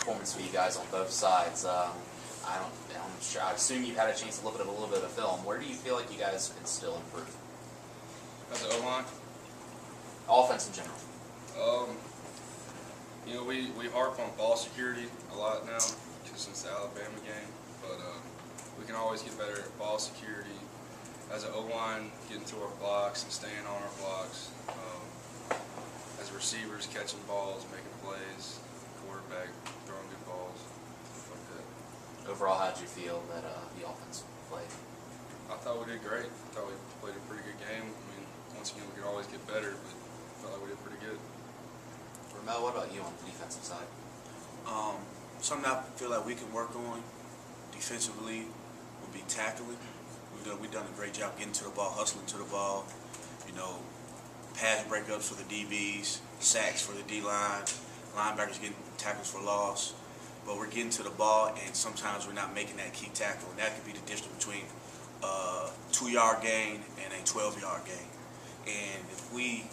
performance for you guys on both sides. I'm sure. I assume you've had a chance to look at a little bit of film. Where do you feel like you guys can still improve? As an O-line? Offense in general. You know, we harp on ball security a lot now since the Alabama game, but we can always get better at ball security. As an O-line, getting to our blocks and staying on our blocks. As receivers, catching balls, making plays. Quarterback, throwing good balls, stuff like that. Overall, how did you feel that the offense played? I thought we did great. I thought we played a pretty good game. I mean, once again, we could always get better, but I felt like we did pretty good. Rammell, what about you on the defensive side? Something I feel like we can work on defensively would be tackling. We've done a great job getting to the ball, hustling to the ball. You know, pass breakups for the DBs, sacks for the D-line, linebackers getting tackles for loss. But we're getting to the ball, and sometimes we're not making that key tackle. And that could be the difference between a 2-yard gain and a 12-yard gain. And if we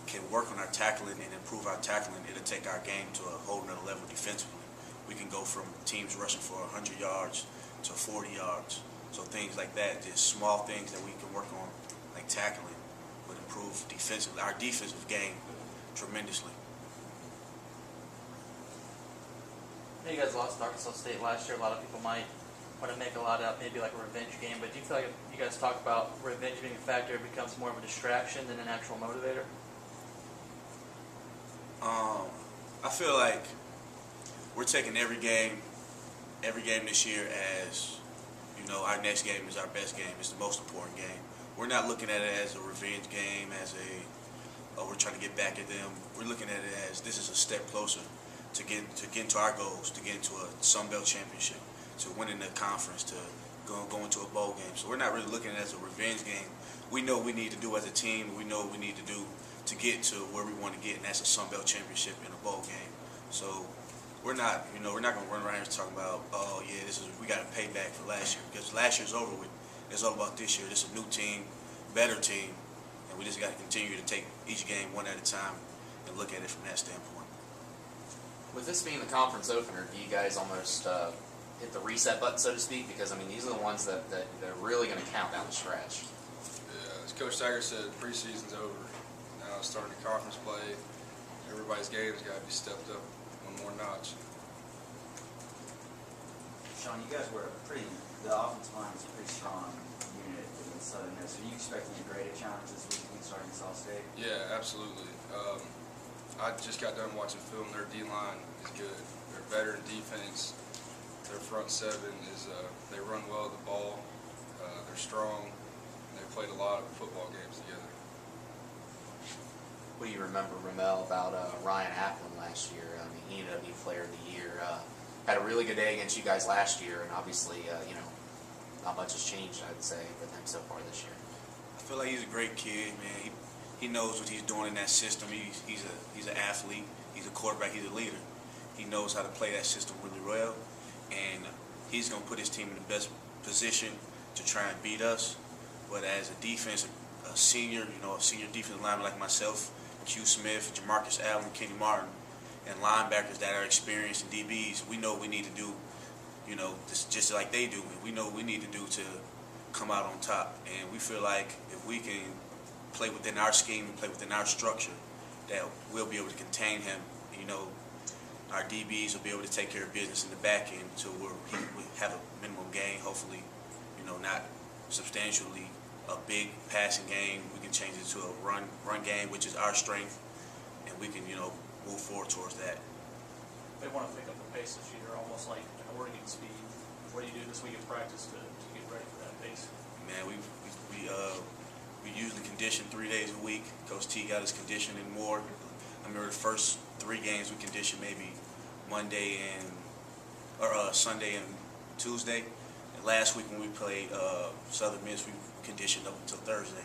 can work on our tackling and improve our tackling, it'll take our game to a whole nother level defensively. We can go from teams rushing for 100 yards to 40 yards. So things like that, just small things that we can work on, like tackling, would improve defensively, our defensive game tremendously. You guys lost to Arkansas State last year. A lot of people might want to make a lot out, maybe like a revenge game. But do you feel like if you guys talk about revenge being a factor, it becomes more of a distraction than an actual motivator? I feel like we're taking every game this year as, you know, our next game is our best game. It's the most important game. We're not looking at it as a revenge game, as we're trying to get back at them. We're looking at it as this is a step closer to get into our goals, to get into a Sun Belt championship, to winning the conference, to go into a bowl game. So we're not really looking at it as a revenge game. We know what we need to do as a team. We know what we need to do to get to where we want to get, and that's a Sun Belt championship in a bowl game. So we're not going to run around here talking about, oh yeah, we got to pay back for last year, because last year's over with. It's all about this year. This is a new team, better team, and we just got to continue to take each game one at a time and look at it from that standpoint. With this being the conference opener, do you guys almost hit the reset button, so to speak? Because, I mean, these are the ones that are really going to count down the stretch. Yeah, as Coach Tiger said, preseason's over. Now it's starting the conference play. Everybody's game's got to be stepped up one more notch. Sean, you guys were the offensive line was a pretty strong unit against Southern Miss. Are you expecting a greater challenge this week against Arkansas State? Yeah, absolutely. I just got done watching film. Their D-line is good. They're better in defense. Their front seven is, they run well with the ball. They're strong. They played a lot of football games together. What do you remember, Rammell, about Ryan Applin last year? I mean, he ended up being Player of the Year. Had a really good day against you guys last year, and obviously, not much has changed, I'd say, with him so far this year. I feel like he's a great kid, man. He knows what he's doing in that system. He's an athlete. He's a quarterback. He's a leader. He knows how to play that system really well, and he's going to put his team in the best position to try and beat us. But as a defense, a senior defensive lineman like myself, Q Smith, Jamarcus Allen, Kenny Martin, and linebackers that are experienced in DBs, we know what we need to do, just like they do. We know what we need to do to come out on top. And we feel like if we can play within our scheme and play within our structure, that we'll be able to contain him. Our DBs will be able to take care of business in the back end, so we have a minimum gain, hopefully, not substantially a big passing game. We can change it to a run game, which is our strength, and we can, move forward towards that. They want to pick up the pace this year, almost like Oregon speed. What do you do this week in practice to get ready for that pace? Man, we usually condition 3 days a week. Coach T got us conditioning more. I remember the first 3 games we conditioned maybe Sunday and Tuesday. And last week when we played Southern Miss, we conditioned up until Thursday.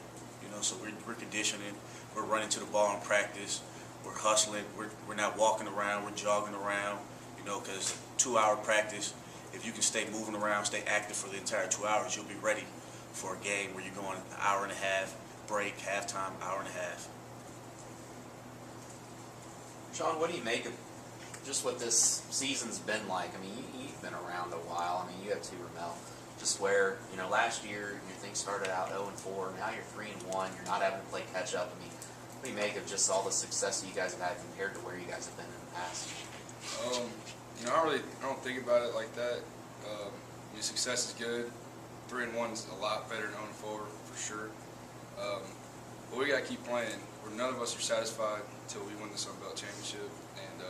So we're conditioning. We're running to the ball in practice. We're hustling. We're not walking around. We're jogging around. Because 2-hour practice, if you can stay moving around, stay active for the entire 2 hours, you'll be ready for a game where you're going an hour and a half, break, halftime, hour and a half. Sean, what do you make of just what this season's been like. I mean, you've been around a while. I mean, you have too, Rammel. Just where, you know, last year your things started out 0-4. Now you're 3-1. You're not having to play catch up. I mean, what do you make of just all the success that you guys have had compared to where you guys have been in the past? You know, I don't think about it like that. You know, success is good. 3-1 is a lot better than 0-4 for sure. But we got to keep playing. None of us are satisfied until we win the Sun Belt Championship, and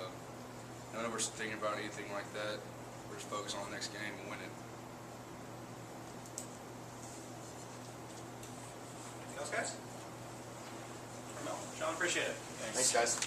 none of us are thinking about anything like that. We're just focused on the next game and winning. Anything else, guys? Rammel, Sean, appreciate it. Thanks, guys.